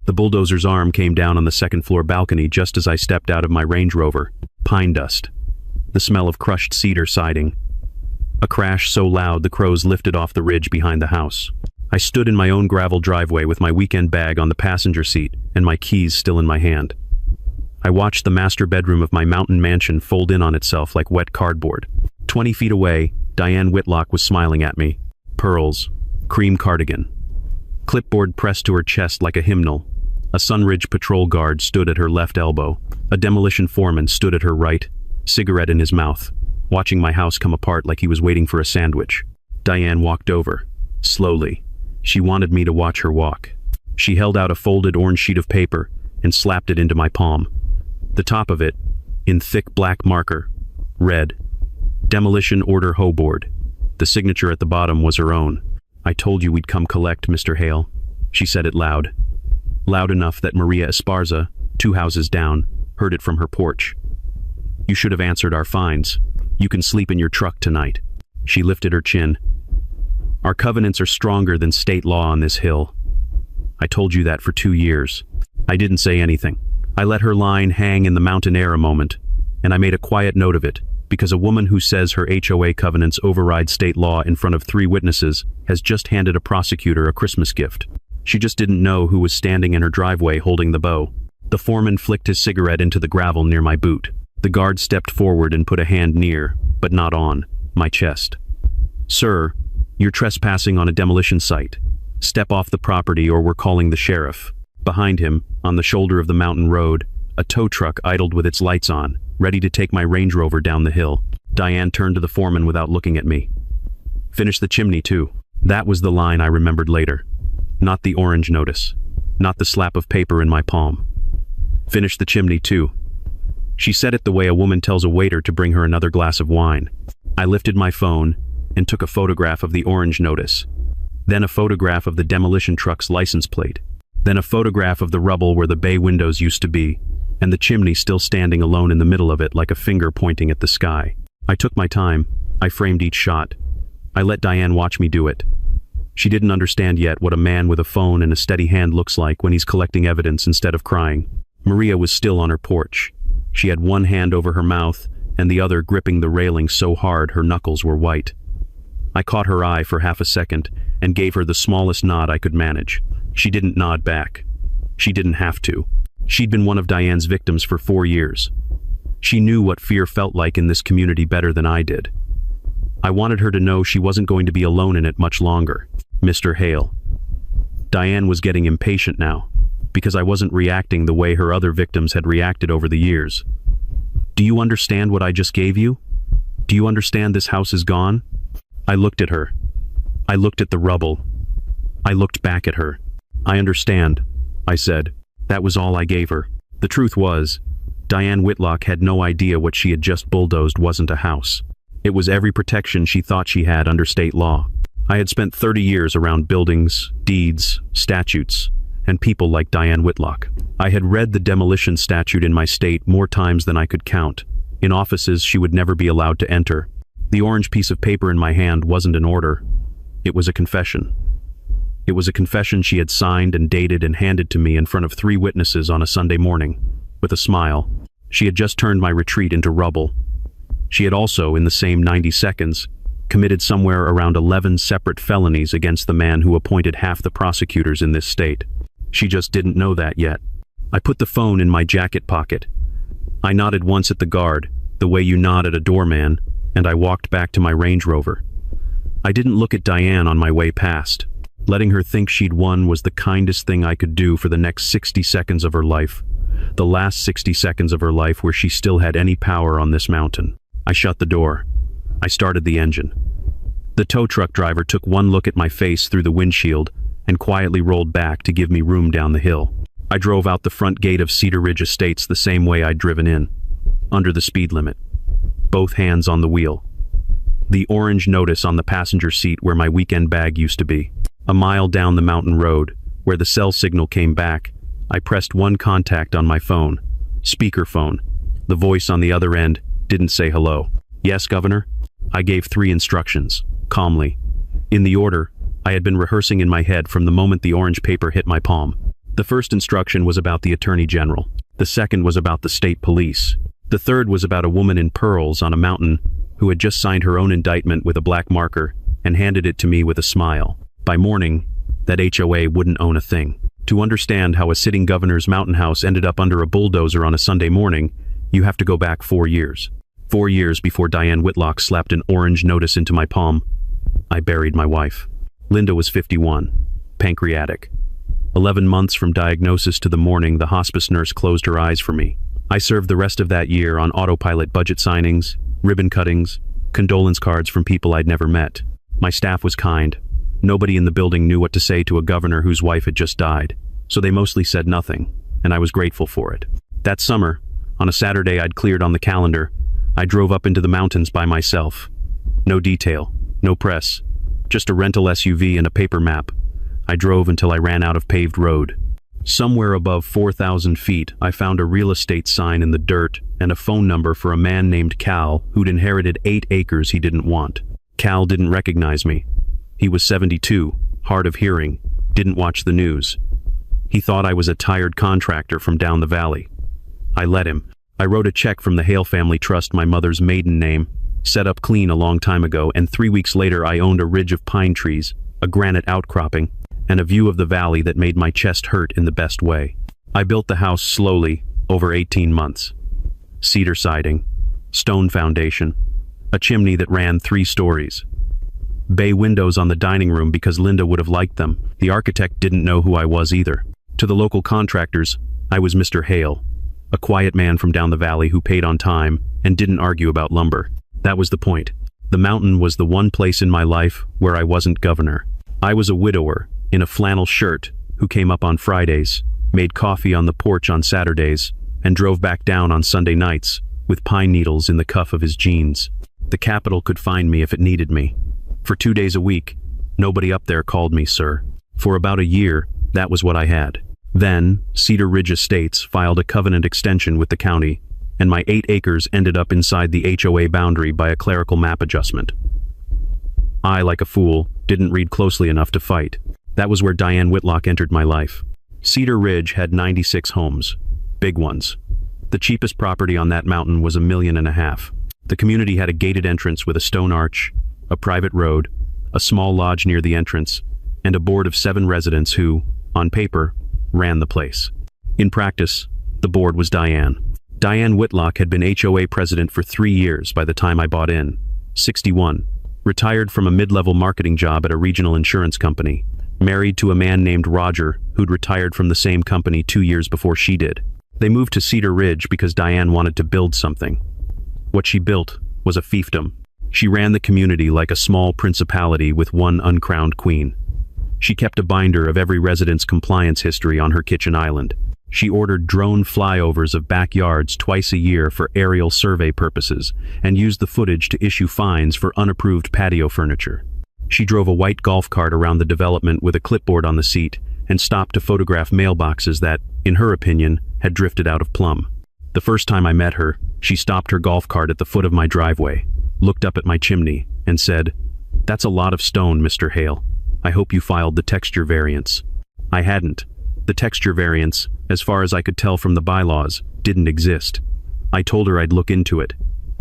The bulldozer's arm came down on the second-floor balcony just as I stepped out of my Range Rover. Pine dust. The smell of crushed cedar siding. A crash so loud the crows lifted off the ridge behind the house. I stood in my own gravel driveway with my weekend bag on the passenger seat and my keys still in my hand. I watched the master bedroom of my mountain mansion fold in on itself like wet cardboard. 20 feet away, Diane Whitlock was smiling at me. Pearls. Cream cardigan. Clipboard pressed to her chest like a hymnal. A Sunridge patrol guard stood at her left elbow. A demolition foreman stood at her right, cigarette in his mouth, watching my house come apart like he was waiting for a sandwich. Diane walked over, slowly. She wanted me to watch her walk. She held out a folded orange sheet of paper and slapped it into my palm. The top of it, in thick black marker, read, Demolition Order Ho Board. The signature at the bottom was her own. "I told you we'd come collect, Mr. Hale." She said it loud. Loud enough that Maria Esparza, 2 houses down, heard it from her porch. "You should have answered our fines. You can sleep in your truck tonight." She lifted her chin. "Our covenants are stronger than state law on this hill. I told you that for 2 years." I didn't say anything. I let her line hang in the mountain air a moment, and I made a quiet note of it, because a woman who says her HOA covenants override state law in front of 3 witnesses has just handed a prosecutor a Christmas gift. She just didn't know who was standing in her driveway holding the bow. The foreman flicked his cigarette into the gravel near my boot. The guard stepped forward and put a hand near, but not on, my chest. "Sir, you're trespassing on a demolition site. Step off the property or we're calling the sheriff." Behind him, on the shoulder of the mountain road, a tow truck idled with its lights on, ready to take my Range Rover down the hill. Diane turned to the foreman without looking at me. "Finish the chimney too." That was the line I remembered later. Not the orange notice. Not the slap of paper in my palm. "Finish the chimney too." She said it the way a woman tells a waiter to bring her another glass of wine. I lifted my phone and took a photograph of the orange notice. Then a photograph of the demolition truck's license plate. Then a photograph of the rubble where the bay windows used to be, and the chimney still standing alone in the middle of it like a finger pointing at the sky. I took my time. I framed each shot. I let Diane watch me do it. She didn't understand yet what a man with a phone and a steady hand looks like when he's collecting evidence instead of crying. Maria was still on her porch. She had one hand over her mouth and the other gripping the railing so hard her knuckles were white. I caught her eye for half a second and gave her the smallest nod I could manage. She didn't nod back. She didn't have to. She'd been one of Diane's victims for 4 years. She knew what fear felt like in this community better than I did. I wanted her to know she wasn't going to be alone in it much longer. "Mr. Hale." Diane was getting impatient now, because I wasn't reacting the way her other victims had reacted over the years. "Do you understand what I just gave you? Do you understand this house is gone?" I looked at her. I looked at the rubble. I looked back at her. "I understand," I said. That was all I gave her. The truth was, Diane Whitlock had no idea what she had just bulldozed wasn't a house. It was every protection she thought she had under state law. I had spent 30 years around buildings, deeds, statutes, and people like Diane Whitlock. I had read the demolition statute in my state more times than I could count, in offices she would never be allowed to enter. The orange piece of paper in my hand wasn't an order. It was a confession. It was a confession she had signed and dated and handed to me in front of 3 witnesses on a Sunday morning, with a smile. She had just turned my retreat into rubble. She had also, in the same 90 seconds, committed somewhere around 11 separate felonies against the man who appointed half the prosecutors in this state. She just didn't know that yet. I put the phone in my jacket pocket. I nodded once at the guard, the way you nod at a doorman, and I walked back to my Range Rover. I didn't look at Diane on my way past. Letting her think she'd won was the kindest thing I could do for the next 60 seconds of her life. The last 60 seconds of her life where she still had any power on this mountain. I shut the door. I started the engine. The tow truck driver took one look at my face through the windshield and quietly rolled back to give me room down the hill. I drove out the front gate of Cedar Ridge Estates the same way I'd driven in, under the speed limit. Both hands on the wheel. The orange notice on the passenger seat where my weekend bag used to be. A mile down the mountain road, where the cell signal came back, I pressed one contact on my phone. Speakerphone. The voice on the other end didn't say hello. "Yes, Governor?" I gave 3 instructions, calmly. In the order I had been rehearsing in my head from the moment the orange paper hit my palm. The first instruction was about the Attorney General. The second was about the state police. The third was about a woman in pearls on a mountain who had just signed her own indictment with a black marker and handed it to me with a smile. By morning, that HOA wouldn't own a thing. To understand how a sitting governor's mountain house ended up under a bulldozer on a Sunday morning, you have to go back 4 years. 4 years before Diane Whitlock slapped an orange notice into my palm, I buried my wife. Linda was 51, pancreatic. 11 months from diagnosis to the morning the hospice nurse closed her eyes for me. I served the rest of that year on autopilot budget signings, ribbon cuttings, condolence cards from people I'd never met. My staff was kind. Nobody in the building knew what to say to a governor whose wife had just died, so they mostly said nothing, and I was grateful for it. That summer, on a Saturday I'd cleared on the calendar, I drove up into the mountains by myself. No detail, no press, just a rental SUV and a paper map. I drove until I ran out of paved road. Somewhere above 4,000 feet, I found a real estate sign in the dirt and a phone number for a man named Cal who'd inherited 8 acres he didn't want. Cal didn't recognize me. He was 72, hard of hearing, didn't watch the news. He thought I was a tired contractor from down the valley. I let him. I wrote a check from the Hale Family Trust, my mother's maiden name, set up clean a long time ago, and 3 weeks later I owned a ridge of pine trees, a granite outcropping, and a view of the valley that made my chest hurt in the best way. I built the house slowly, over 18 months. Cedar siding, stone foundation, a chimney that ran 3 stories. Bay windows on the dining room because Linda would have liked them. The architect didn't know who I was either. To the local contractors, I was Mr. Hale, a quiet man from down the valley who paid on time and didn't argue about lumber. That was the point. The mountain was the one place in my life where I wasn't governor. I was a widower in a flannel shirt who came up on Fridays, made coffee on the porch on Saturdays, and drove back down on Sunday nights with pine needles in the cuff of his jeans. The Capitol could find me if it needed me. For 2 days a week, nobody up there called me sir. For about a year, that was what I had. Then, Cedar Ridge Estates filed a covenant extension with the county, and my 8 acres ended up inside the HOA boundary by a clerical map adjustment. I, like a fool, didn't read closely enough to fight. That was where Diane Whitlock entered my life. Cedar Ridge had 96 homes, big ones. The cheapest property on that mountain was $1.5 million. The community had a gated entrance with a stone arch, a private road, a small lodge near the entrance, and a board of 7 residents who, on paper, ran the place. In practice, the board was Diane. Diane Whitlock had been HOA president for 3 years by the time I bought in. 61. Retired from a mid-level marketing job at a regional insurance company. Married to a man named Roger, who'd retired from the same company 2 years before she did. They moved to Cedar Ridge because Diane wanted to build something. What she built was a fiefdom. She ran the community like a small principality with one uncrowned queen. She kept a binder of every resident's compliance history on her kitchen island. She ordered drone flyovers of backyards twice a year for aerial survey purposes and used the footage to issue fines for unapproved patio furniture. She drove a white golf cart around the development with a clipboard on the seat and stopped to photograph mailboxes that, in her opinion, had drifted out of plumb. The first time I met her, she stopped her golf cart at the foot of my driveway, looked up at my chimney, and said, "That's a lot of stone, Mr. Hale. I hope you filed the texture variance." I hadn't. The texture variance, as far as I could tell from the bylaws, didn't exist. I told her I'd look into it.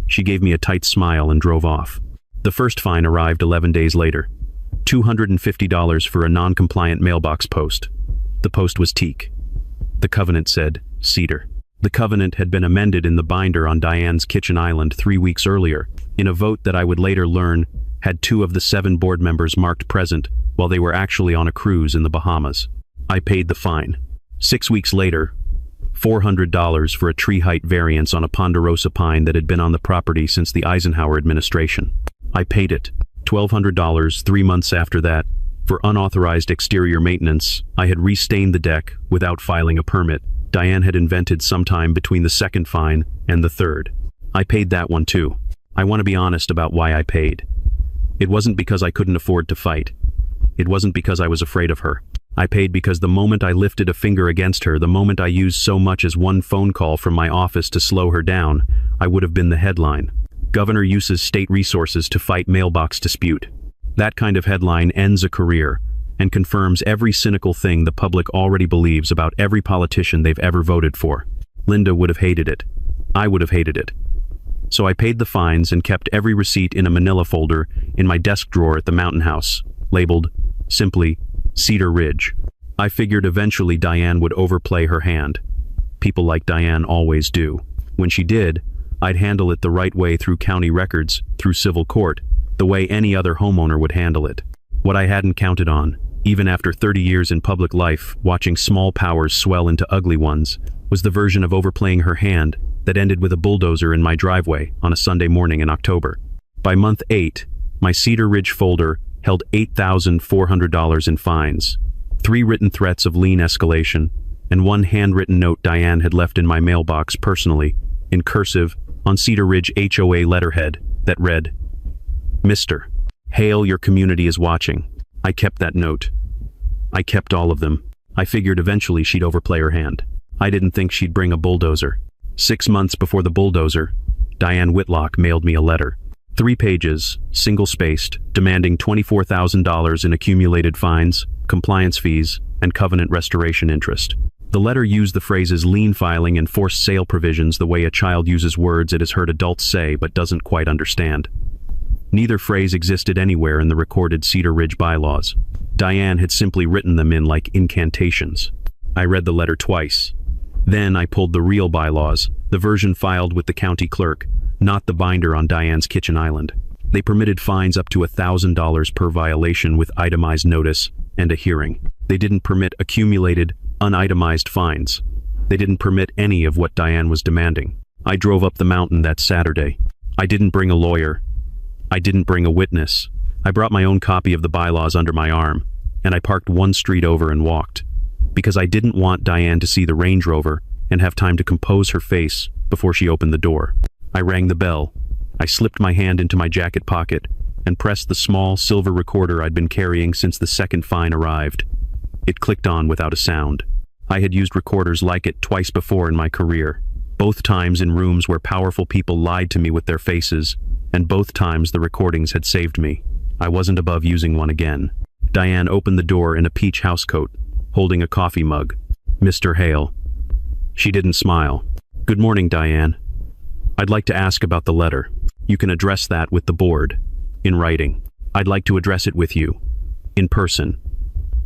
She gave me a tight smile and drove off. The first fine arrived 11 days later. $250 for a non-compliant mailbox post. The post was teak. The covenant said cedar. The covenant had been amended in the binder on Diane's kitchen island 3 weeks earlier, in a vote that I would later learn had 2 of the 7 board members marked present while they were actually on a cruise in the Bahamas. I paid the fine. 6 weeks later, $400 for a tree height variance on a ponderosa pine that had been on the property since the Eisenhower administration. I paid it. $1,200 3 months after that. For unauthorized exterior maintenance, I had restained the deck without filing a permit. Diane had invented sometime between the second fine and the third. I paid that one too. I want to be honest about why I paid. It wasn't because I couldn't afford to fight. It wasn't because I was afraid of her. I paid because the moment I lifted a finger against her, the moment I used so much as one phone call from my office to slow her down, I would have been the headline. Governor uses state resources to fight mailbox dispute. That kind of headline ends a career, and confirms every cynical thing the public already believes about every politician they've ever voted for. Linda would have hated it. I would have hated it. So I paid the fines and kept every receipt in a manila folder in my desk drawer at the mountain house, labeled, simply, Cedar Ridge. I figured eventually Diane would overplay her hand. People like Diane always do. When she did, I'd handle it the right way through county records, through civil court, the way any other homeowner would handle it. What I hadn't counted on, even after 30 years in public life, watching small powers swell into ugly ones, was the version of overplaying her hand that ended with a bulldozer in my driveway on a Sunday morning in October. By month 8, my Cedar Ridge folder held $8,400 in fines, 3 written threats of lien escalation, and 1 handwritten note Diane had left in my mailbox personally, in cursive, on Cedar Ridge HOA letterhead, that read, Mr. Hale, your community is watching. I kept that note. I kept all of them. I figured eventually she'd overplay her hand. I didn't think she'd bring a bulldozer. 6 months before the bulldozer, Diane Whitlock mailed me a letter. 3 pages, single-spaced, demanding $24,000 in accumulated fines, compliance fees, and covenant restoration interest. The letter used the phrases lien filing and forced sale provisions the way a child uses words it has heard adults say but doesn't quite understand. Neither phrase existed anywhere in the recorded Cedar Ridge bylaws. Diane had simply written them in like incantations. I read the letter twice. Then I pulled the real bylaws, the version filed with the county clerk, not the binder on Diane's kitchen island. They permitted fines up to $1,000 per violation with itemized notice and a hearing. They didn't permit accumulated, unitemized fines. They didn't permit any of what Diane was demanding. I drove up the mountain that Saturday. I didn't bring a lawyer. I didn't bring a witness. I brought my own copy of the bylaws under my arm, and I parked 1 street over and walked, because I didn't want Diane to see the Range Rover and have time to compose her face before she opened the door. I rang the bell. I slipped my hand into my jacket pocket and pressed the small silver recorder I'd been carrying since the second fine arrived. It clicked on without a sound. I had used recorders like it twice before in my career, both times in rooms where powerful people lied to me with their faces, and both times the recordings had saved me. I wasn't above using one again. Diane opened the door in a peach housecoat, holding a coffee mug. Mr. Hale. She didn't smile. Good morning, Diane. I'd like to ask about the letter. You can address that with the board, in writing. I'd like to address it with you, in person,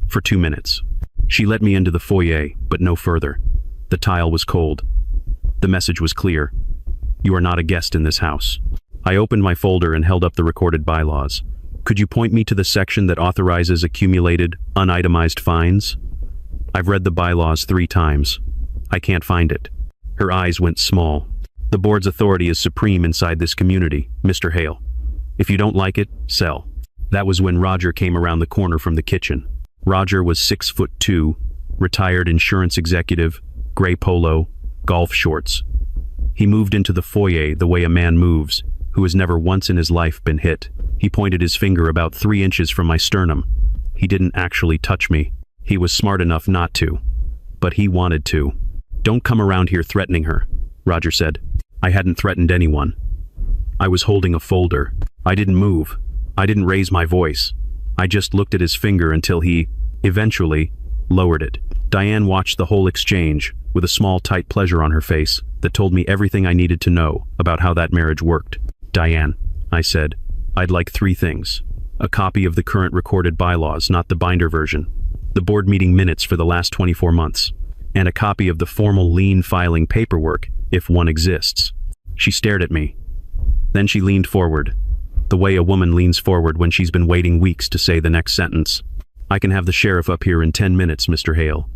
for 2 minutes. She let me into the foyer, but no further. The tile was cold. The message was clear. You are not a guest in this house. I opened my folder and held up the recorded bylaws. Could you point me to the section that authorizes accumulated, unitemized fines? I've read the bylaws 3 times. I can't find it. Her eyes went small. The board's authority is supreme inside this community, Mr. Hale. If you don't like it, sell. That was when Roger came around the corner from the kitchen. Roger was 6'2", retired insurance executive, gray polo, golf shorts. He moved into the foyer the way a man moves, who has never once in his life been hit. He pointed his finger about 3 inches from my sternum. He didn't actually touch me. He was smart enough not to. But he wanted to. Don't come around here threatening her, Roger said. I hadn't threatened anyone. I was holding a folder. I didn't move. I didn't raise my voice. I just looked at his finger until he, eventually, lowered it. Diane watched the whole exchange, with a small tight pleasure on her face that told me everything I needed to know about how that marriage worked. Diane, I said, I'd like 3 things. A copy of the current recorded bylaws, not the binder version. The board meeting minutes for the last 24 months. And a copy of the formal lien filing paperwork, if one exists. She stared at me. Then she leaned forward, the way a woman leans forward when she's been waiting weeks to say the next sentence. I can have the sheriff up here in 10 minutes, Mr. Hale.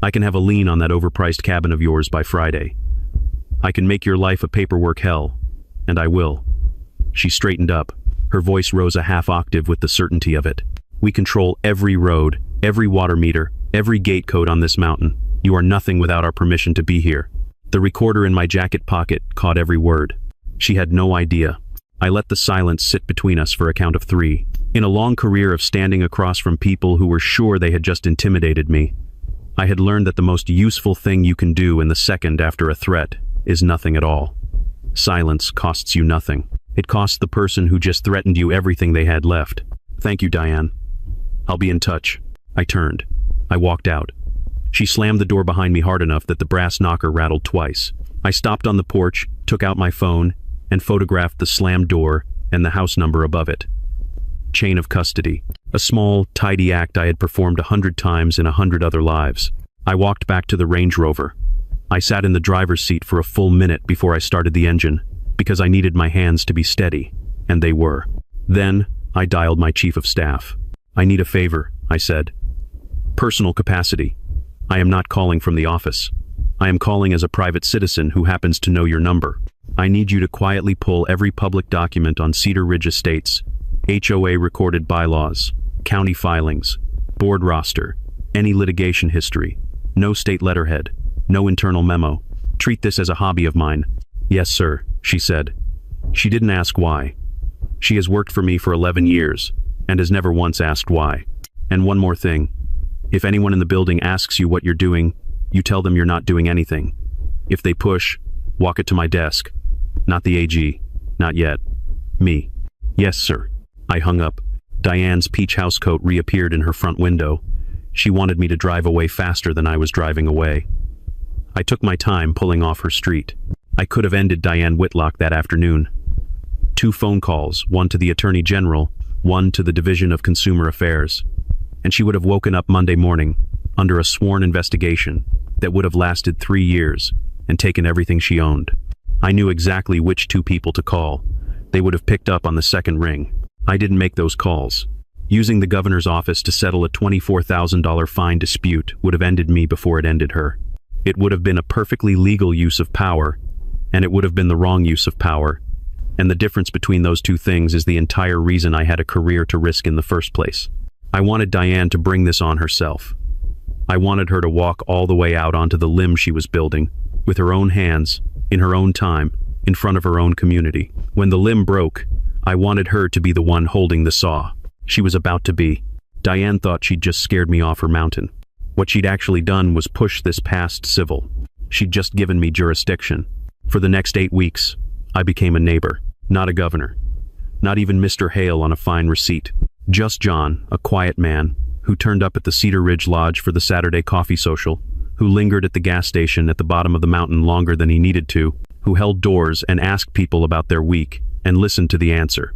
I can have a lien on that overpriced cabin of yours by Friday. I can make your life a paperwork hell, and I will. She straightened up. Her voice rose a half octave with the certainty of it. We control every road, every water meter, every gate code on this mountain. You are nothing without our permission to be here. The recorder in my jacket pocket caught every word. She had no idea. I let the silence sit between us for a count of 3. In a long career of standing across from people who were sure they had just intimidated me, I had learned that the most useful thing you can do in the second after a threat is nothing at all. Silence costs you nothing. It costs the person who just threatened you everything they had left. Thank you, Diane. I'll be in touch. I turned. I walked out. She slammed the door behind me hard enough that the brass knocker rattled twice. I stopped on the porch, took out my phone, and photographed the slammed door and the house number above it. Chain of custody. A small, tidy act I had performed 100 times in 100 other lives. I walked back to the Range Rover. I sat in the driver's seat for a full minute before I started the engine, because I needed my hands to be steady, and they were. Then, I dialed my chief of staff. I need a favor, I said. Personal capacity. I am not calling from the office. I am calling as a private citizen who happens to know your number. I need you to quietly pull every public document on Cedar Ridge Estates, HOA recorded bylaws, county filings, board roster, any litigation history, no state letterhead, no internal memo. Treat this as a hobby of mine. Yes, sir, she said. She didn't ask why. She has worked for me for 11 years and has never once asked why. And one more thing. If anyone in the building asks you what you're doing, you tell them you're not doing anything. If they push, walk it to my desk. Not the AG. Not yet. Me. Yes, sir. I hung up. Diane's peach housecoat reappeared in her front window. She wanted me to drive away faster than I was driving away. I took my time pulling off her street. I could have ended Diane Whitlock that afternoon. 2 phone calls, one to the Attorney General, one to the Division of Consumer Affairs. And she would have woken up Monday morning under a sworn investigation that would have lasted 3 years and taken everything she owned. I knew exactly which 2 people to call. They would have picked up on the second ring. I didn't make those calls. Using the governor's office to settle a $24,000 fine dispute would have ended me before it ended her. It would have been a perfectly legal use of power, and it would have been the wrong use of power. And the difference between those 2 things is the entire reason I had a career to risk in the first place. I wanted Diane to bring this on herself. I wanted her to walk all the way out onto the limb she was building, with her own hands, in her own time, in front of her own community. When the limb broke, I wanted her to be the one holding the saw. She was about to be. Diane thought she'd just scared me off her mountain. What she'd actually done was push this past civil. She'd just given me jurisdiction. For the next 8 weeks, I became a neighbor, not a governor. Not even Mr. Hale on a fine receipt. Just John, a quiet man, who turned up at the Cedar Ridge Lodge for the Saturday coffee social, who lingered at the gas station at the bottom of the mountain longer than he needed to, who held doors and asked people about their week and listened to the answer.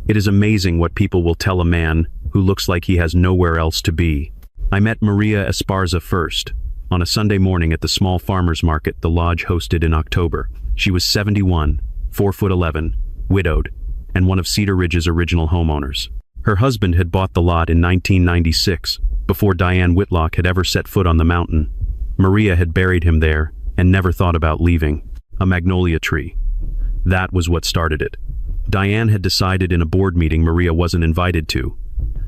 It is amazing what people will tell a man who looks like he has nowhere else to be. I met Maria Esparza first, on a Sunday morning at the small farmers market the lodge hosted in October. She was 71, 4'11", widowed, and one of Cedar Ridge's original homeowners. Her husband had bought the lot in 1996, before Diane Whitlock had ever set foot on the mountain. Maria had buried him there and never thought about leaving. A magnolia tree. That was what started it. Diane had decided in a board meeting Maria wasn't invited to,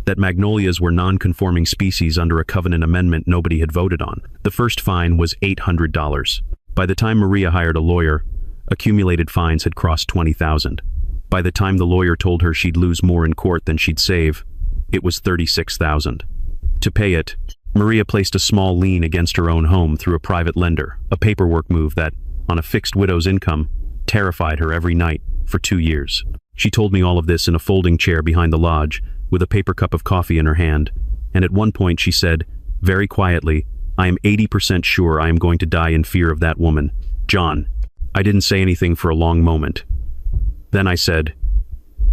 that magnolias were non-conforming species under a covenant amendment nobody had voted on. The first fine was $800. By the time Maria hired a lawyer, accumulated fines had crossed $20,000. By the time the lawyer told her she'd lose more in court than she'd save, it was $36,000. To pay it, Maria placed a small lien against her own home through a private lender, a paperwork move that, on a fixed widow's income, terrified her every night for 2 years. She told me all of this in a folding chair behind the lodge, with a paper cup of coffee in her hand, and at one point she said, very quietly, "I am 80% sure I am going to die in fear of that woman, John." I didn't say anything for a long moment. Then I said,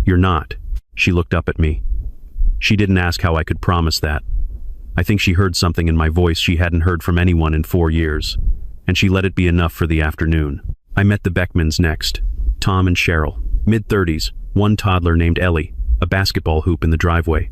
"You're not." She looked up at me. She didn't ask how I could promise that. I think she heard something in my voice she hadn't heard from anyone in 4 years, and she let it be enough for the afternoon. I met the Beckmans next, Tom and Cheryl, mid-30s, one toddler named Ellie, a basketball hoop in the driveway.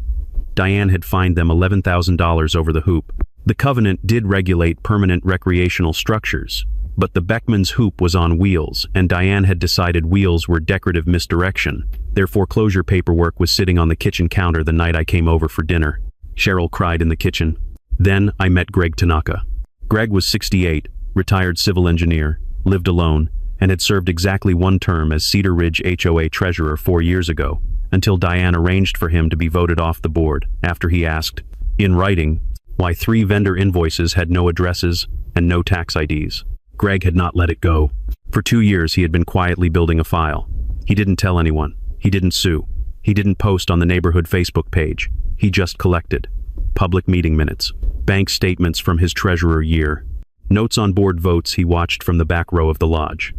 Diane had fined them $11,000 over the hoop. The covenant did regulate permanent recreational structures, but the Beckmans' hoop was on wheels, and Diane had decided wheels were decorative misdirection. Their foreclosure paperwork was sitting on the kitchen counter the night I came over for dinner. Cheryl cried in the kitchen. Then I met Greg Tanaka. Greg was 68, retired civil engineer, lived alone, and had served exactly 1 term as Cedar Ridge HOA treasurer 4 years ago, until Diane arranged for him to be voted off the board after he asked, in writing, why 3 vendor invoices had no addresses and no tax IDs. Greg had not let it go. For 2 years he had been quietly building a file. He didn't tell anyone. He didn't sue. He didn't post on the neighborhood Facebook page. He just collected. public meeting minutes, bank statements from his treasurer year, notes on board votes he watched from the back row of the lodge.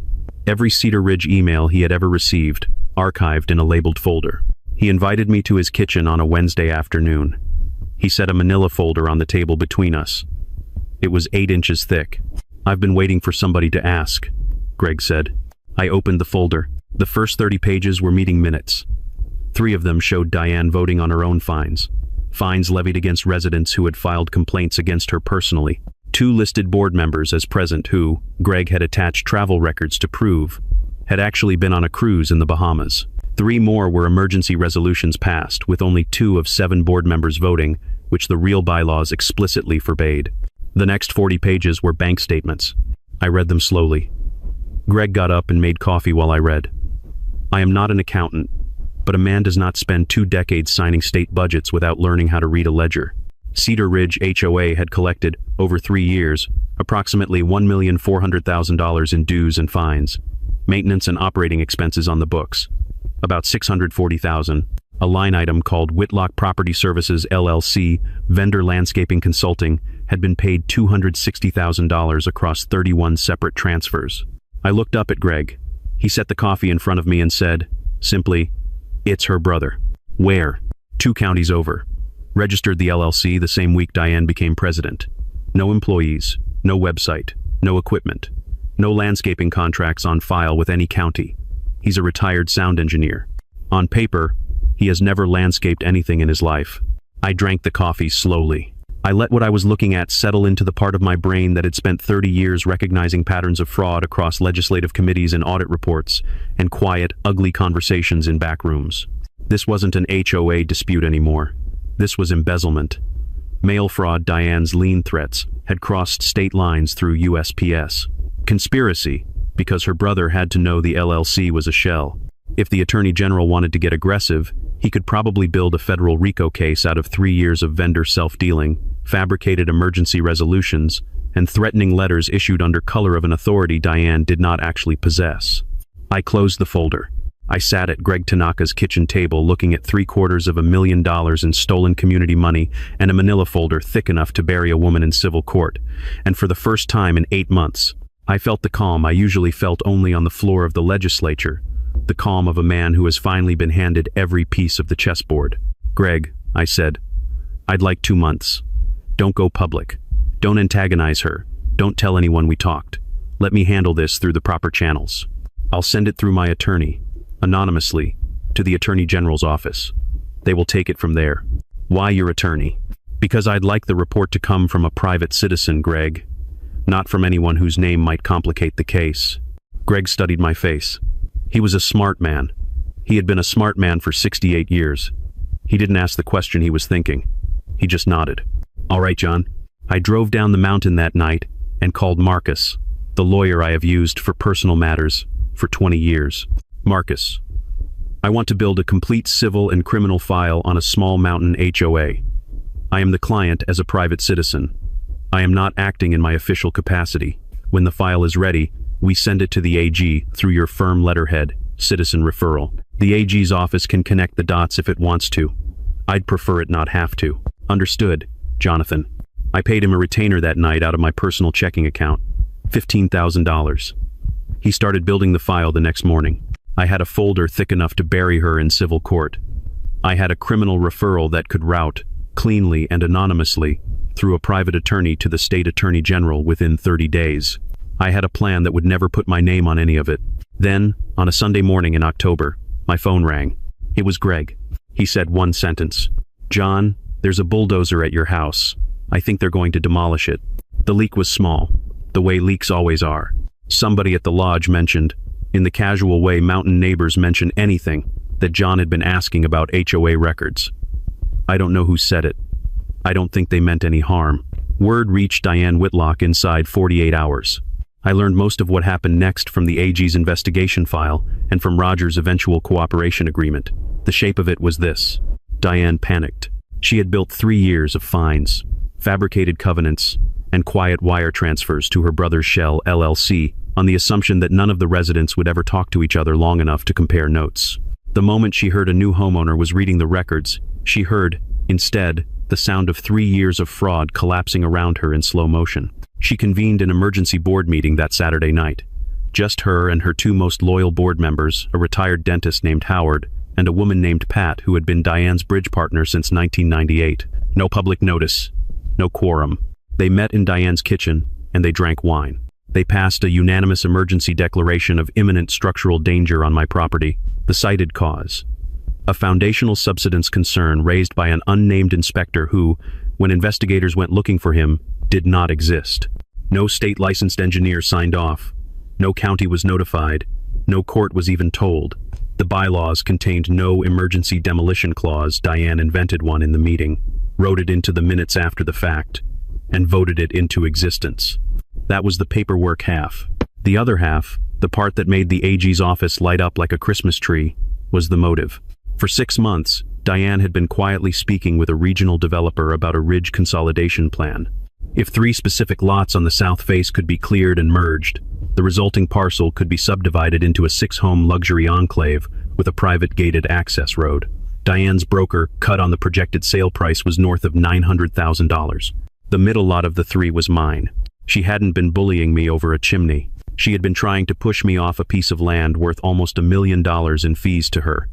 Every Cedar Ridge email he had ever received, archived in a labeled folder. He invited me to his kitchen on a Wednesday afternoon. He set a manila folder on the table between us. It was 8 inches thick. "I've been waiting for somebody to ask," Greg said. I opened the folder. The first 30 pages were meeting minutes. 3 of them showed Diane voting on her own fines. Fines levied against residents who had filed complaints against her personally. 2 listed board members as present who, Greg had attached travel records to prove, had actually been on a cruise in the Bahamas. 3 more were emergency resolutions passed, with only 2 of 7 board members voting, which the real bylaws explicitly forbade. The next 40 pages were bank statements. I read them slowly. Greg got up and made coffee while I read. I am not an accountant, but a man does not spend 2 decades signing state budgets without learning how to read a ledger. Cedar Ridge HOA had collected, over 3 years, approximately $1,400,000 in dues and fines, maintenance and operating expenses on the books, about $640,000, a line item called Whitlock Property Services LLC, vendor landscaping consulting, had been paid $260,000 across 31 separate transfers. I looked up at Greg. He set the coffee in front of me and said, simply, "It's her brother." "Where?" "2 counties over. Registered the LLC the same week Diane became president. No employees, no website, no equipment, no landscaping contracts on file with any county. He's a retired sound engineer. On paper, he has never landscaped anything in his life." I drank the coffee slowly. I let what I was looking at settle into the part of my brain that had spent 30 years recognizing patterns of fraud across legislative committees and audit reports, and quiet, ugly conversations in back rooms. This wasn't an HOA dispute anymore. This was embezzlement. Mail fraud. Diane's lien threats had crossed state lines through USPS. Conspiracy, because her brother had to know the LLC was a shell. If the Attorney General wanted to get aggressive, he could probably build a federal RICO case out of 3 years of vendor self-dealing, fabricated emergency resolutions, and threatening letters issued under color of an authority Diane did not actually possess. I closed the folder. I sat at Greg Tanaka's kitchen table looking at $750,000 in stolen community money and a manila folder thick enough to bury a woman in civil court. And for the first time in 8 months, I felt the calm I usually felt only on the floor of the legislature, the calm of a man who has finally been handed every piece of the chessboard. "Greg," I said, "I'd like 2 months. Don't go public. Don't antagonize her. Don't tell anyone we talked. Let me handle this through the proper channels. I'll send it through my attorney, anonymously, to the Attorney General's office. They will take it from there." "Why your attorney?" "Because I'd like the report to come from a private citizen, Greg. Not from anyone whose name might complicate the case." Greg studied my face. He was a smart man. He had been a smart man for 68 years. He didn't ask the question he was thinking. He just nodded. "All right, John." I drove down the mountain that night and called Marcus, the lawyer I have used for personal matters for 20 years. "Marcus, I want to build a complete civil and criminal file on a small mountain HOA. I am the client as a private citizen. I am not acting in my official capacity. When the file is ready, we send it to the AG through your firm letterhead, citizen referral. The AG's office can connect the dots if it wants to. I'd prefer it not have to." "Understood, Jonathan." I paid him a retainer that night out of my personal checking account, $15,000. He started building the file the next morning. I had a folder thick enough to bury her in civil court. I had a criminal referral that could route, cleanly and anonymously, through a private attorney to the state attorney general within 30 days. I had a plan that would never put my name on any of it. Then, on a Sunday morning in October, my phone rang. It was Greg. He said one sentence. "John, there's a bulldozer at your house. I think they're going to demolish it." The leak was small, the way leaks always are. Somebody at the lodge mentioned, in the casual way mountain neighbors mention anything, that John had been asking about HOA records. I don't know who said it. I don't think they meant any harm. Word reached Diane Whitlock inside 48 hours. I learned most of what happened next from the AG's investigation file and from Roger's eventual cooperation agreement. The shape of it was this. Diane panicked. She had built 3 years of fines, fabricated covenants, and quiet wire transfers to her brother's shell LLC on the assumption that none of the residents would ever talk to each other long enough to compare notes. The moment she heard a new homeowner was reading the records, she heard, instead, the sound of 3 years of fraud collapsing around her in slow motion. She convened an emergency board meeting that Saturday night. Just her and her 2 most loyal board members, a retired dentist named Howard, and a woman named Pat who had been Diane's bridge partner since 1998. No public notice, no quorum. They met in Diane's kitchen, and they drank wine. They passed a unanimous emergency declaration of imminent structural danger on my property, the cited cause. A foundational subsidence concern raised by an unnamed inspector who, when investigators went looking for him, did not exist. No state-licensed engineer signed off. No county was notified. No court was even told. The bylaws contained no emergency demolition clause. Diane invented one in the meeting, wrote it into the minutes after the fact, and voted it into existence. That was the paperwork half. The other half, the part that made the AG's office light up like a Christmas tree, was the motive. For 6 months, Diane had been quietly speaking with a regional developer about a ridge consolidation plan. If 3 specific lots on the south face could be cleared and merged, the resulting parcel could be subdivided into a 6-home luxury enclave with a private gated access road. Diane's broker cut on the projected sale price was north of $900,000. The middle lot of the 3 was mine. She hadn't been bullying me over a chimney. She had been trying to push me off a piece of land worth almost $1 million in fees to her.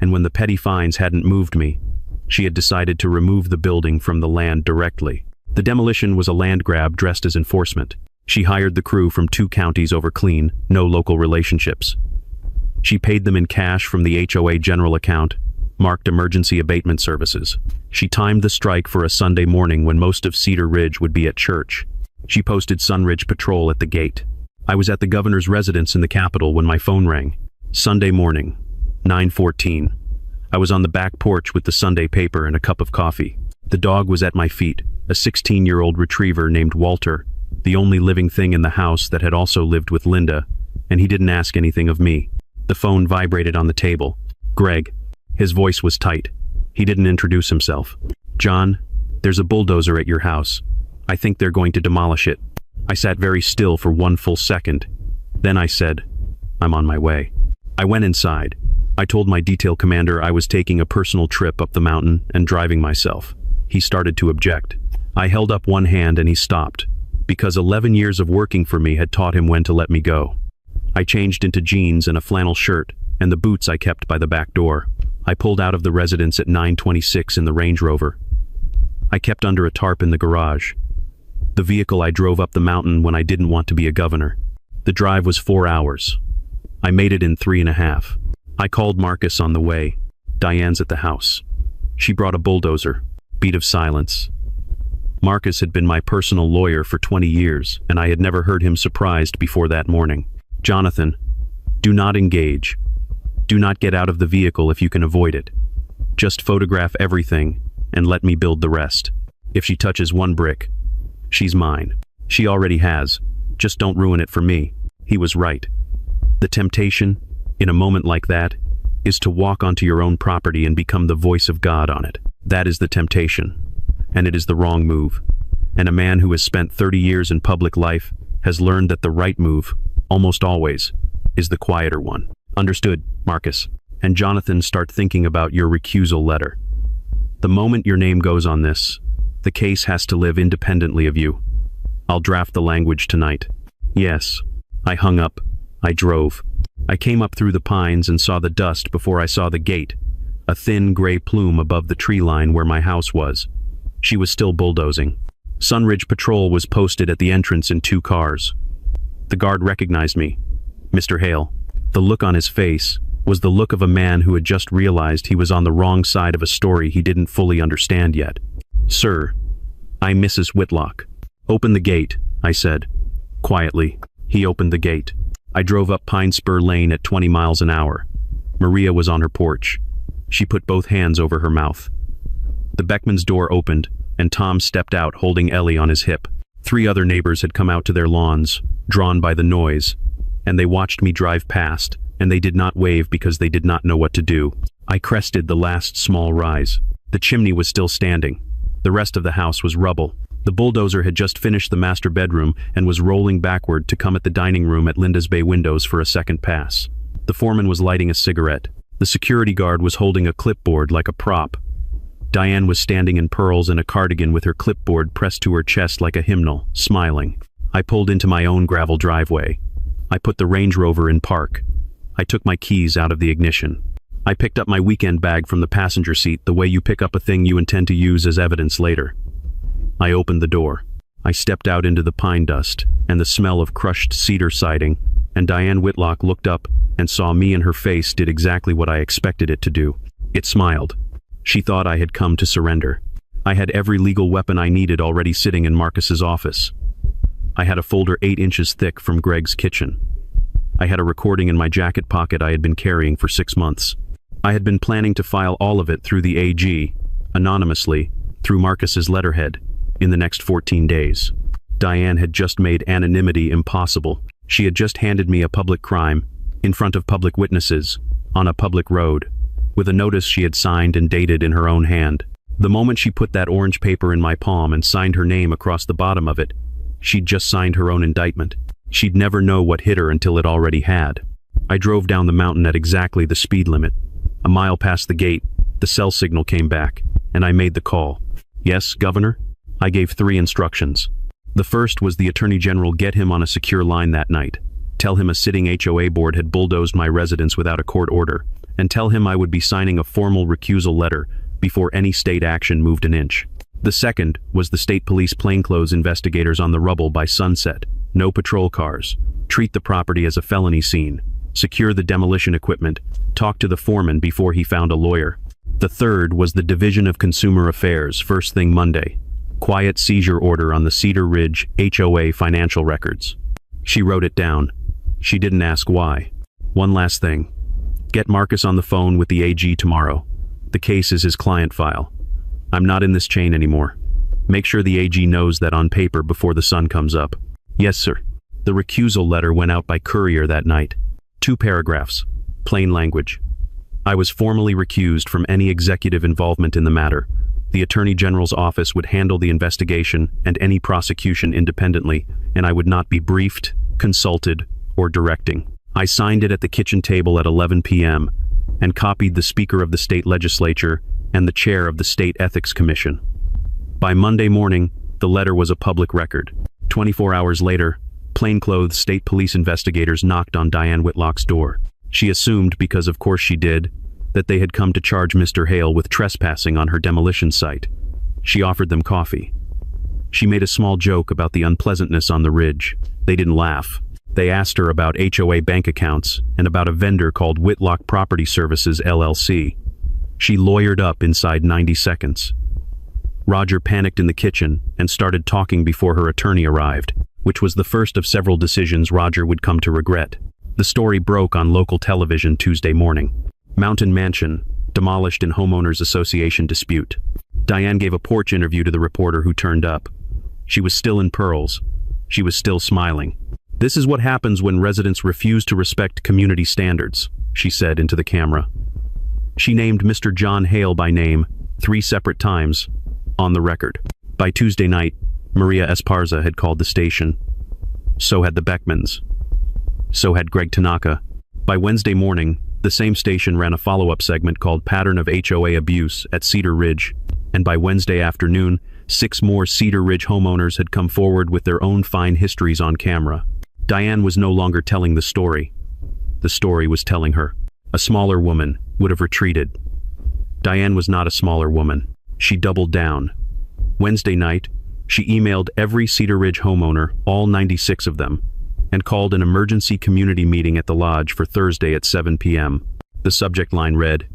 And when the petty fines hadn't moved me, she had decided to remove the building from the land directly. The demolition was a land grab dressed as enforcement. She hired the crew from 2 counties over clean, no local relationships. She paid them in cash from the HOA general account, marked emergency abatement services. She timed the strike for a Sunday morning when most of Cedar Ridge would be at church. She posted Sunridge Patrol at the gate. I was at the governor's residence in the Capitol when my phone rang. Sunday morning, 9:14. I was on the back porch with the Sunday paper and a cup of coffee. The dog was at my feet, a 16-year-old retriever named Walter, the only living thing in the house that had also lived with Linda, and he didn't ask anything of me. The phone vibrated on the table. Greg. His voice was tight. He didn't introduce himself. John, there's a bulldozer at your house. I think they're going to demolish it. I sat very still for 1 full second. Then I said, I'm on my way. I went inside. I told my detail commander I was taking a personal trip up the mountain and driving myself. He started to object. I held up one hand and he stopped, because 11 years of working for me had taught him when to let me go. I changed into jeans and a flannel shirt and the boots I kept by the back door. I pulled out of the residence at 9:26 in the Range Rover. I kept under a tarp in the garage. The vehicle I drove up the mountain when I didn't want to be a governor. The drive was 4 hours. I made it in 3.5. I called Marcus on the way. Diane's at the house. She brought a bulldozer. Beat of silence. Marcus had been my personal lawyer for 20 years, and I had never heard him surprised before that morning. Jonathan, do not engage. Do not get out of the vehicle if you can avoid it. Just photograph everything and let me build the rest. If she touches 1 brick, she's mine. She already has. Just don't ruin it for me. He was right. The temptation, in a moment like that, is to walk onto your own property and become the voice of God on it. That is the temptation, and it is the wrong move. And a man who has spent 30 years in public life has learned that the right move, almost always, is the quieter one. Understood, Marcus. And Jonathan, start thinking about your recusal letter. The moment your name goes on this, the case has to live independently of you. I'll draft the language tonight. Yes. I hung up. I drove. I came up through the pines and saw the dust before I saw the gate, a thin gray plume above the tree line where my house was. She was still bulldozing. Sunridge Patrol was posted at the entrance in 2 cars. The guard recognized me. Mr. Hale. The look on his face was the look of a man who had just realized he was on the wrong side of a story he didn't fully understand yet. Sir, I'm Mrs. Whitlock. Open the gate, I said. Quietly, he opened the gate. I drove up Pine Spur Lane at 20 miles an hour. Maria was on her porch. She put both hands over her mouth. The Beckman's door opened, and Tom stepped out holding Ellie on his hip. 3 other neighbors had come out to their lawns, drawn by the noise, and they watched me drive past, and they did not wave because they did not know what to do. I crested the last small rise. The chimney was still standing. The rest of the house was rubble. The bulldozer had just finished the master bedroom and was rolling backward to come at the dining room at Linda's bay windows for a second pass. The foreman was lighting a cigarette. The security guard was holding a clipboard like a prop. Diane was standing in pearls and a cardigan with her clipboard pressed to her chest like a hymnal, smiling. I pulled into my own gravel driveway. I put the Range Rover in park. I took my keys out of the ignition. I picked up my weekend bag from the passenger seat the way you pick up a thing you intend to use as evidence later. I opened the door. I stepped out into the pine dust and the smell of crushed cedar siding, and Diane Whitlock looked up and saw me, and her face did exactly what I expected it to do. It smiled. She thought I had come to surrender. I had every legal weapon I needed already sitting in Marcus's office. I had a folder 8 inches thick from Greg's kitchen. I had a recording in my jacket pocket I had been carrying for 6 months. I had been planning to file all of it through the AG, anonymously, through Marcus's letterhead, in the next 14 days. Diane had just made anonymity impossible. She had just handed me a public crime, in front of public witnesses, on a public road, with a notice she had signed and dated in her own hand. The moment she put that orange paper in my palm and signed her name across the bottom of it, she'd just signed her own indictment. She'd never know what hit her until it already had. I drove down the mountain at exactly the speed limit. A mile past the gate, the cell signal came back, and I made the call. Yes, Governor? I gave 3 instructions. The first was the Attorney General get him on a secure line that night. Tell him a sitting HOA board had bulldozed my residence without a court order, and tell him I would be signing a formal recusal letter before any state action moved an inch. The second was the state police plainclothes investigators on the rubble by sunset. No patrol cars. Treat the property as a felony scene. Secure the demolition equipment. Talk to the foreman before he found a lawyer. The third was the Division of Consumer Affairs first thing Monday. Quiet seizure order on the Cedar Ridge HOA financial records. She wrote it down. She didn't ask why. One last thing. Get Marcus on the phone with the AG tomorrow. The case is his client file. I'm not in this chain anymore. Make sure the AG knows that on paper before the sun comes up. Yes, sir. The recusal letter went out by courier that night. 2 paragraphs. Plain language. I was formally recused from any executive involvement in the matter. The Attorney General's office would handle the investigation and any prosecution independently, and I would not be briefed, consulted, or directing. I signed it at the kitchen table at 11 p.m. and copied the Speaker of the State Legislature and the Chair of the State Ethics Commission. By Monday morning, the letter was a public record. 24 hours later, plainclothes state police investigators knocked on Diane Whitlock's door. She assumed, because of course she did, that they had come to charge Mr. Hale with trespassing on her demolition site. She offered them coffee. She made a small joke about the unpleasantness on the ridge. They didn't laugh. They asked her about HOA bank accounts and about a vendor called Whitlock Property Services LLC. She lawyered up inside 90 seconds. Roger panicked in the kitchen and started talking before her attorney arrived, which was the first of several decisions Roger would come to regret. The story broke on local television Tuesday morning. Mountain Mansion, demolished in Homeowners Association dispute. Diane gave a porch interview to the reporter who turned up. She was still in pearls. She was still smiling. This is what happens when residents refuse to respect community standards, she said into the camera. She named Mr. John Hale by name 3 separate times, on the record. By Tuesday night, Maria Esparza had called the station. So had the Beckmans. So had Greg Tanaka. By Wednesday morning, the same station ran a follow-up segment called Pattern of HOA Abuse at Cedar Ridge, and by Wednesday afternoon, 6 more Cedar Ridge homeowners had come forward with their own fine histories on camera. Diane was no longer telling the story. The story was telling her. A smaller woman would have retreated. Diane was not a smaller woman. She doubled down. Wednesday night, she emailed every Cedar Ridge homeowner, all 96 of them, and called an emergency community meeting at the lodge for Thursday at 7 p.m. The subject line read,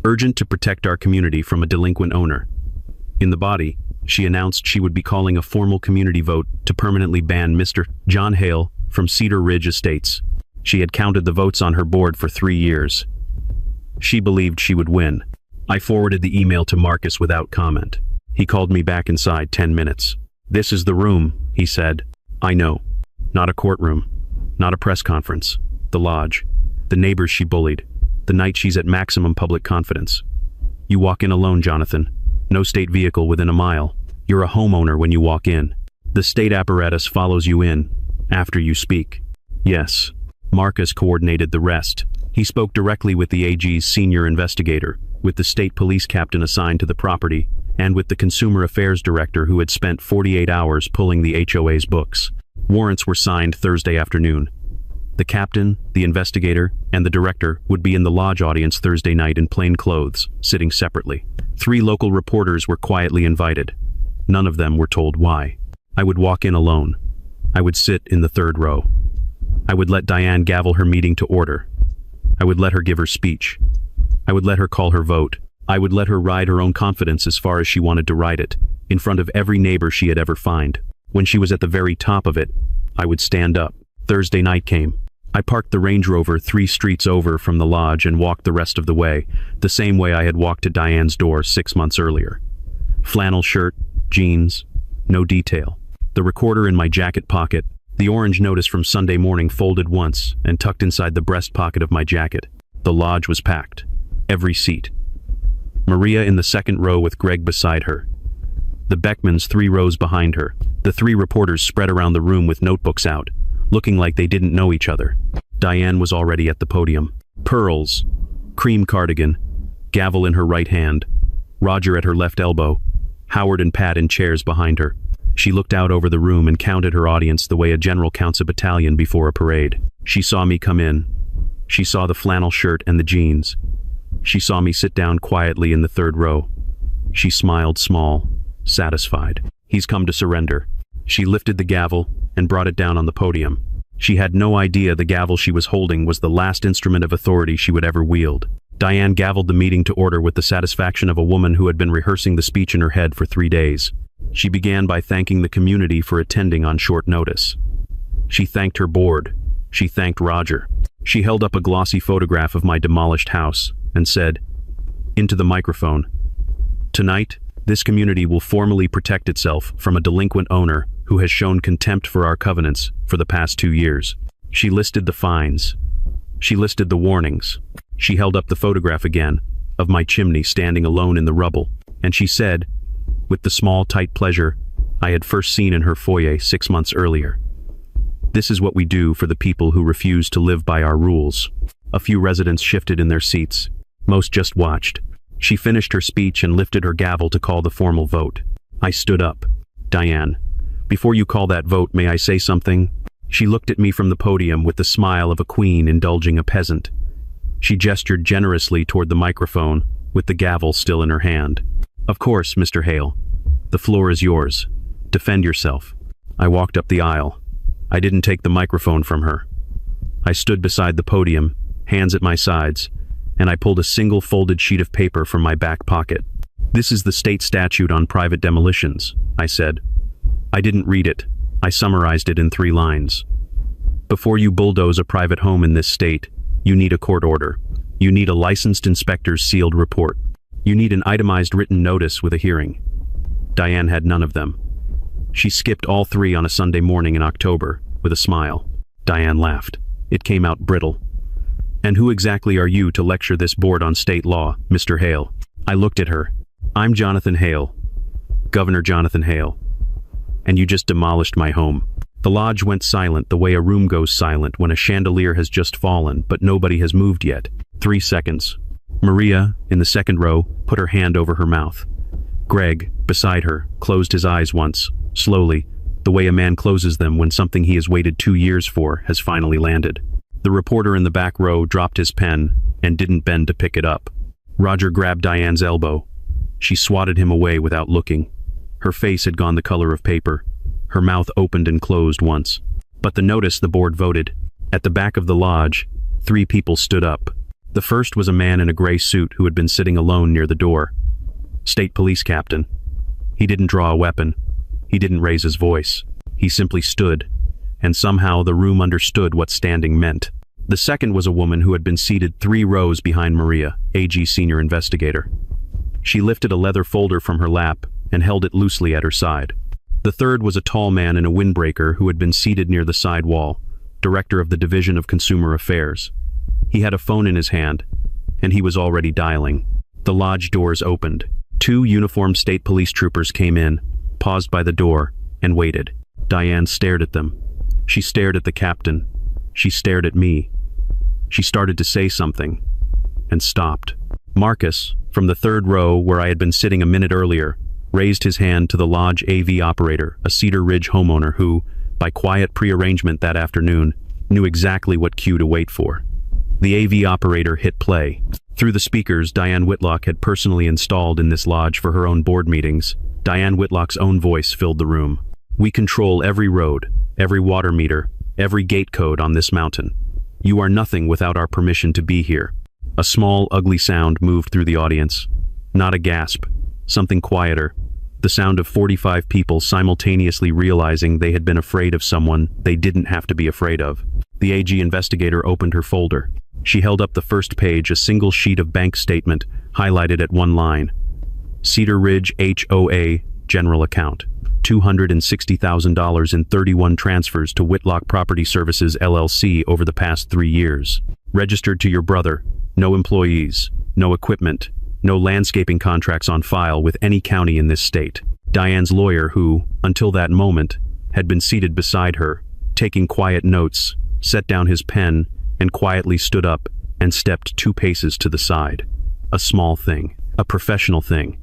"Urgent to protect our community from a delinquent owner." In the body, she announced she would be calling a formal community vote to permanently ban Mr. John Hale from Cedar Ridge Estates. She had counted the votes on her board for 3 years. She believed she would win. I forwarded the email to Marcus without comment. He called me back inside 10 minutes. "This is the room," he said. "I know. Not a courtroom. Not a press conference. The lodge. The neighbors she bullied. The night she's at maximum public confidence. You walk in alone, Jonathan. No state vehicle within a mile. You're a homeowner when you walk in. The state apparatus follows you in, after you speak." Yes. Marcus coordinated the rest. He spoke directly with the AG's senior investigator, with the state police captain assigned to the property, and with the consumer affairs director who had spent 48 hours pulling the HOA's books. Warrants were signed Thursday afternoon. The captain, the investigator, and the director would be in the lodge audience Thursday night in plain clothes, sitting separately. 3 local reporters were quietly invited. None of them were told why. I would walk in alone. I would sit in the 3rd row. I would let Diane gavel her meeting to order. I would let her give her speech. I would let her call her vote. I would let her ride her own confidence as far as she wanted to ride it, in front of every neighbor she had ever found. When she was at the very top of it, I would stand up. Thursday night came. I parked the Range Rover 3 streets over from the lodge and walked the rest of the way, the same way I had walked to Diane's door 6 months earlier. Flannel shirt, jeans, no detail. The recorder in my jacket pocket, the orange notice from Sunday morning folded once and tucked inside the breast pocket of my jacket. The lodge was packed. Every seat. Maria in the 2nd row with Greg beside her. The Beckmans 3 rows behind her. The 3 reporters spread around the room with notebooks out, looking like they didn't know each other. Diane was already at the podium. Pearls, cream cardigan, gavel in her right hand, Roger at her left elbow, Howard and Pat in chairs behind her. She looked out over the room and counted her audience the way a general counts a battalion before a parade. She saw me come in. She saw the flannel shirt and the jeans. She saw me sit down quietly in the 3rd row. She smiled small, satisfied. He's come to surrender. She lifted the gavel and brought it down on the podium. She had no idea the gavel she was holding was the last instrument of authority she would ever wield. Diane gavelled the meeting to order with the satisfaction of a woman who had been rehearsing the speech in her head for 3 days. She began by thanking the community for attending on short notice. She thanked her board. She thanked Roger. She held up a glossy photograph of my demolished house and said, into the microphone, "Tonight, this community will formally protect itself from a delinquent owner who has shown contempt for our covenants for the past 2 years." She listed the fines. She listed the warnings. She held up the photograph again of my chimney standing alone in the rubble, and she said, with the small, tight pleasure I had first seen in her foyer 6 months earlier, "This is what we do for the people who refuse to live by our rules." A few residents shifted in their seats. Most just watched. She finished her speech and lifted her gavel to call the formal vote. I stood up. "Diane, before you call that vote, may I say something?" She looked at me from the podium with the smile of a queen indulging a peasant. She gestured generously toward the microphone, with the gavel still in her hand. "Of course, Mr. Hale. The floor is yours. Defend yourself." I walked up the aisle. I didn't take the microphone from her. I stood beside the podium, hands at my sides, and I pulled a single folded sheet of paper from my back pocket. "This is the state statute on private demolitions," I said. I didn't read it. I summarized it in 3 lines. "Before you bulldoze a private home in this state, you need a court order. You need a licensed inspector's sealed report. You need an itemized written notice with a hearing." Diane had none of them. She skipped all 3 on a Sunday morning in October, with a smile. Diane laughed. It came out brittle. "And who exactly are you to lecture this board on state law, Mr. Hale?" I looked at her. "I'm Jonathan Hale, Governor Jonathan Hale. And you just demolished my home." The lodge went silent the way a room goes silent when a chandelier has just fallen, but nobody has moved yet. 3 seconds. Maria, in the 2nd row, put her hand over her mouth. Greg, beside her, closed his eyes once, slowly, the way a man closes them when something he has waited 2 years for has finally landed. The reporter in the back row dropped his pen and didn't bend to pick it up. Roger grabbed Diane's elbow. She swatted him away without looking. Her face had gone the color of paper. Her mouth opened and closed once. But the notice the board voted. At the back of the lodge, 3 people stood up. The first was a man in a gray suit who had been sitting alone near the door. State police captain. He didn't draw a weapon. He didn't raise his voice. He simply stood, and somehow the room understood what standing meant. The second was a woman who had been seated 3 rows behind Maria, AG senior investigator. She lifted a leather folder from her lap and held it loosely at her side. The third was a tall man in a windbreaker who had been seated near the side wall, director of the Division of Consumer Affairs. He had a phone in his hand, and he was already dialing. The lodge doors opened. 2 uniformed state police troopers came in, paused by the door, and waited. Diane stared at them. She stared at the captain. She stared at me. She started to say something, and stopped. Marcus, from the third row where I had been sitting a minute earlier, raised his hand to the lodge AV operator, a Cedar Ridge homeowner who, by quiet prearrangement that afternoon, knew exactly what cue to wait for. The AV operator hit play. Through the speakers Diane Whitlock had personally installed in this lodge for her own board meetings, Diane Whitlock's own voice filled the room. "We control every road, every water meter, every gate code on this mountain. You are nothing without our permission to be here." A small, ugly sound moved through the audience. Not a gasp, something quieter. The sound of 45 people simultaneously realizing they had been afraid of someone they didn't have to be afraid of. The AG investigator opened her folder. She held up the first page, a single sheet of bank statement, highlighted at one line. Cedar Ridge HOA General Account. $260,000 in 31 transfers to Whitlock Property Services LLC over the past 3 years. Registered to your brother. No employees. No equipment. No landscaping contracts on file with any county in this state. Diane's lawyer, who, until that moment, had been seated beside her, taking quiet notes, set down his pen and quietly stood up and stepped 2 paces to the side. A small thing. A professional thing.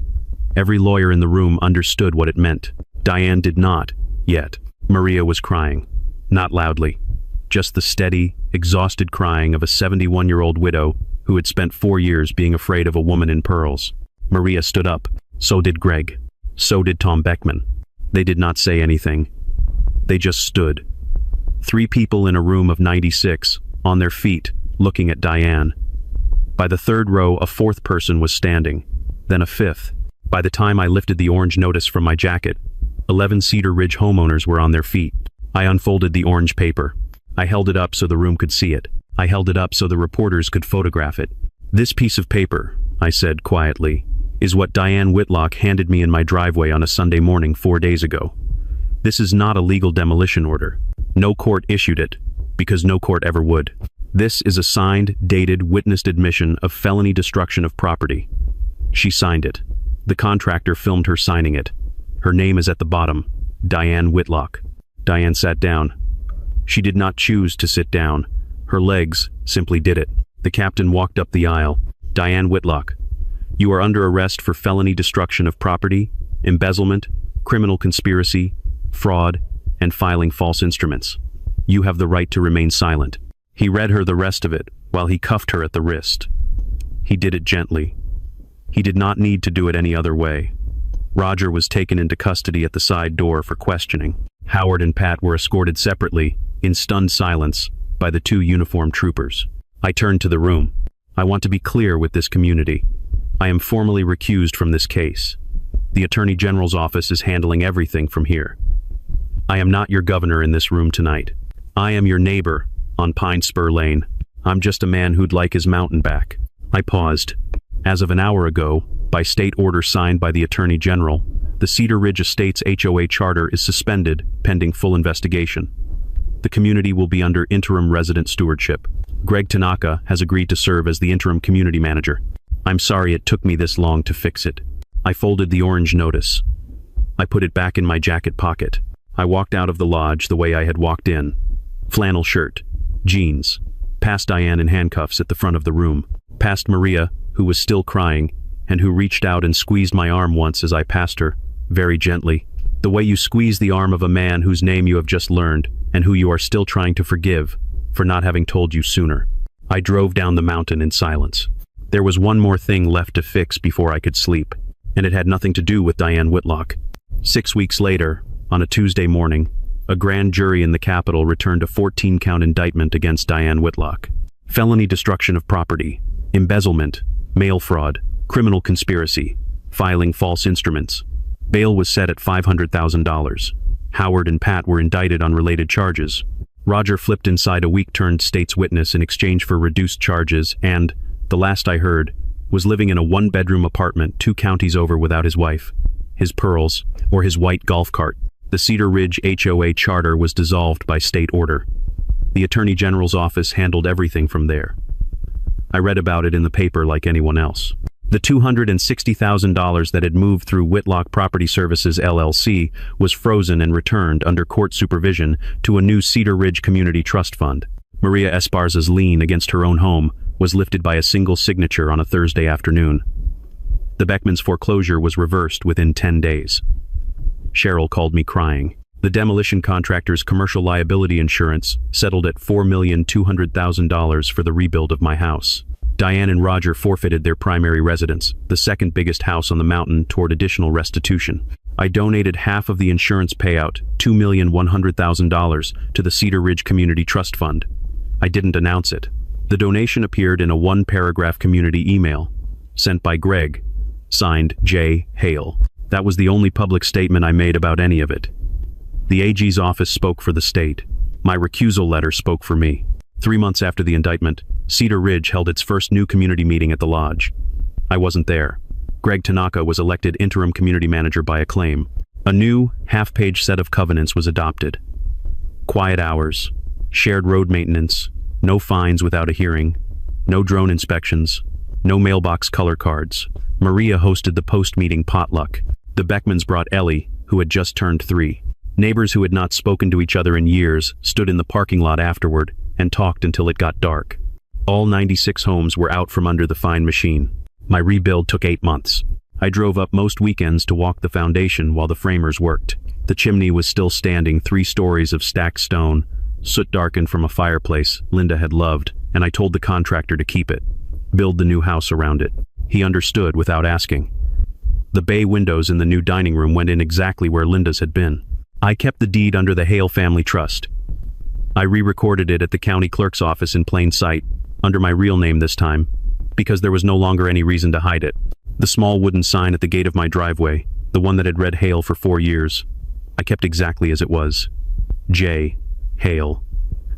Every lawyer in the room understood what it meant. Diane did not, yet. Maria was crying. Not loudly. Just the steady, exhausted crying of a 71-year-old widow who had spent 4 years being afraid of a woman in pearls. Maria stood up. So did Greg. So did Tom Beckman. They did not say anything. They just stood. 3 people in a room of 96, on their feet, looking at Diane. By the third row, a 4th person was standing, then a 5th. By the time I lifted the orange notice from my jacket, 11 Cedar Ridge homeowners were on their feet. I unfolded the orange paper. I held it up so the room could see it. I held it up so the reporters could photograph it. "This piece of paper," I said quietly, "is what Diane Whitlock handed me in my driveway on a Sunday morning 4 days ago. This is not a legal demolition order. No court issued it, because no court ever would. This is a signed, dated, witnessed admission of felony destruction of property." She signed it. The contractor filmed her signing it. Her name is at the bottom, Diane Whitlock. Diane sat down. She did not choose to sit down. Her legs simply did it. The captain walked up the aisle. "Diane Whitlock, you are under arrest for felony destruction of property, embezzlement, criminal conspiracy, fraud, and filing false instruments. You have the right to remain silent." He read her the rest of it while he cuffed her at the wrist. He did it gently. He did not need to do it any other way. Roger was taken into custody at the side door for questioning. Howard and Pat were escorted separately, in stunned silence, by the 2 uniformed troopers. I turned to the room. "I want to be clear with this community. I am formally recused from this case. The Attorney General's office is handling everything from here. I am not your governor in this room tonight. I am your neighbor on Pine Spur Lane. I'm just a man who'd like his mountain back." I paused. As of an hour ago, by state order signed by the Attorney General, the Cedar Ridge Estates HOA charter is suspended pending full investigation. The community will be under interim resident stewardship. Greg Tanaka has agreed to serve as the interim community manager. I'm sorry it took me this long to fix it. I folded the orange notice. I put it back in my jacket pocket. I walked out of the lodge the way I had walked in. Flannel shirt, jeans, past Diane in handcuffs at the front of the room, past Maria, who was still crying, and who reached out and squeezed my arm once as I passed her, very gently, the way you squeeze the arm of a man whose name you have just learned, and who you are still trying to forgive for not having told you sooner. I drove down the mountain in silence. There was one more thing left to fix before I could sleep, and it had nothing to do with Diane Whitlock. 6 weeks later, on a Tuesday morning, a grand jury in the Capitol returned a 14-count indictment against Diane Whitlock. Felony destruction of property, embezzlement, mail fraud, criminal conspiracy, filing false instruments. Bail was set at $500,000. Howard and Pat were indicted on related charges. Roger flipped inside a week-turned state's witness in exchange for reduced charges and, the last I heard, was living in a 1-bedroom apartment 2 counties over without his wife, his pearls, or his white golf cart. The Cedar Ridge HOA charter was dissolved by state order. The Attorney General's office handled everything from there. I read about it in the paper like anyone else. The $260,000 that had moved through Whitlock Property Services LLC was frozen and returned under court supervision to a new Cedar Ridge Community Trust Fund. Maria Esparza's lien against her own home was lifted by a single signature on a Thursday afternoon. The Beckmans' foreclosure was reversed within 10 days. Cheryl called me crying. The demolition contractor's commercial liability insurance settled at $4,200,000 for the rebuild of my house. Diane and Roger forfeited their primary residence, the second biggest house on the mountain, toward additional restitution. I donated half of the insurance payout, $2,100,000, to the Cedar Ridge Community Trust Fund. I didn't announce it. The donation appeared in a one-paragraph community email, sent by Greg, signed J. Hale. That was the only public statement I made about any of it. The AG's office spoke for the state. My recusal letter spoke for me. 3 months after the indictment, Cedar Ridge held its first new community meeting at the lodge. I wasn't there. Greg Tanaka was elected interim community manager by acclaim. A new, half-page set of covenants was adopted. Quiet hours, shared road maintenance, no fines without a hearing, no drone inspections, no mailbox color cards. Maria hosted the post-meeting potluck. The Beckmans brought Ellie, who had just turned 3. Neighbors who had not spoken to each other in years stood in the parking lot afterward and talked until it got dark. All 96 homes were out from under the fine machine. My rebuild took 8 months. I drove up most weekends to walk the foundation while the framers worked. The chimney was still standing, 3 stories of stacked stone, soot darkened from a fireplace Linda had loved, and I told the contractor to keep it, build the new house around it. He understood without asking. The bay windows in the new dining room went in exactly where Linda's had been. I kept the deed under the Hale Family Trust. I re-recorded it at the county clerk's office in plain sight, under my real name this time, because there was no longer any reason to hide it. The small wooden sign at the gate of my driveway, the one that had read Hale for 4 years, I kept exactly as it was. J. Hale.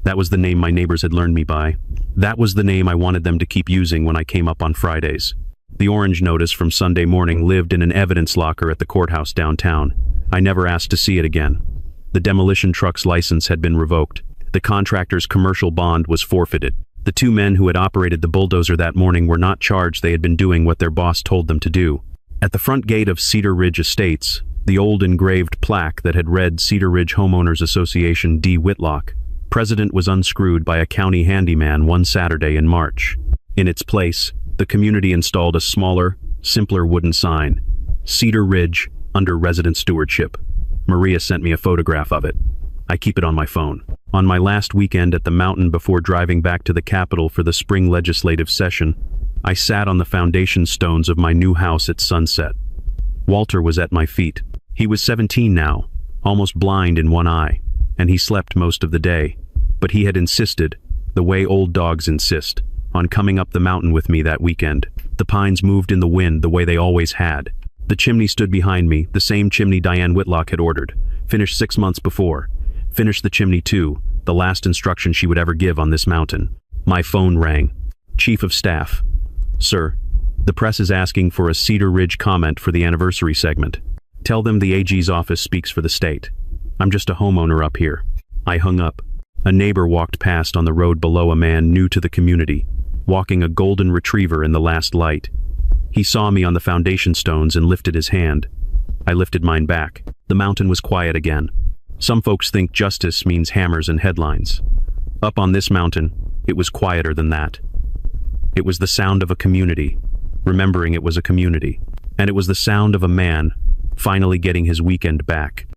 That was the name my neighbors had learned me by. That was the name I wanted them to keep using when I came up on Fridays. The orange notice from Sunday morning lived in an evidence locker at the courthouse downtown. I never asked to see it again. The demolition truck's license had been revoked. The contractor's commercial bond was forfeited. The 2 men who had operated the bulldozer that morning were not charged. They had been doing what their boss told them to do. At the front gate of Cedar Ridge Estates, the old engraved plaque that had read Cedar Ridge Homeowners Association D. Whitlock, president, was unscrewed by a county handyman one Saturday in March. In its place, the community installed a smaller, simpler wooden sign, Cedar Ridge, under resident stewardship. Maria sent me a photograph of it. I keep it on my phone. On my last weekend at the mountain before driving back to the Capitol for the spring legislative session, I sat on the foundation stones of my new house at sunset. Walter was at my feet. He was 17 now, almost blind in one eye, and he slept most of the day. But he had insisted, the way old dogs insist, on coming up the mountain with me that weekend. The pines moved in the wind the way they always had. The chimney stood behind me, the same chimney Diane Whitlock had ordered, finished 6 months before. Finish the chimney too, the last instruction she would ever give on this mountain. My phone rang. Chief of Staff. Sir, the press is asking for a Cedar Ridge comment for the anniversary segment. Tell them the AG's office speaks for the state. I'm just a homeowner up here. I hung up. A neighbor walked past on the road below, a man new to the community, walking a golden retriever in the last light. He saw me on the foundation stones and lifted his hand. I lifted mine back. The mountain was quiet again. Some folks think justice means hammers and headlines. Up on this mountain, it was quieter than that. It was the sound of a community, remembering it was a community. And it was the sound of a man finally getting his weekend back.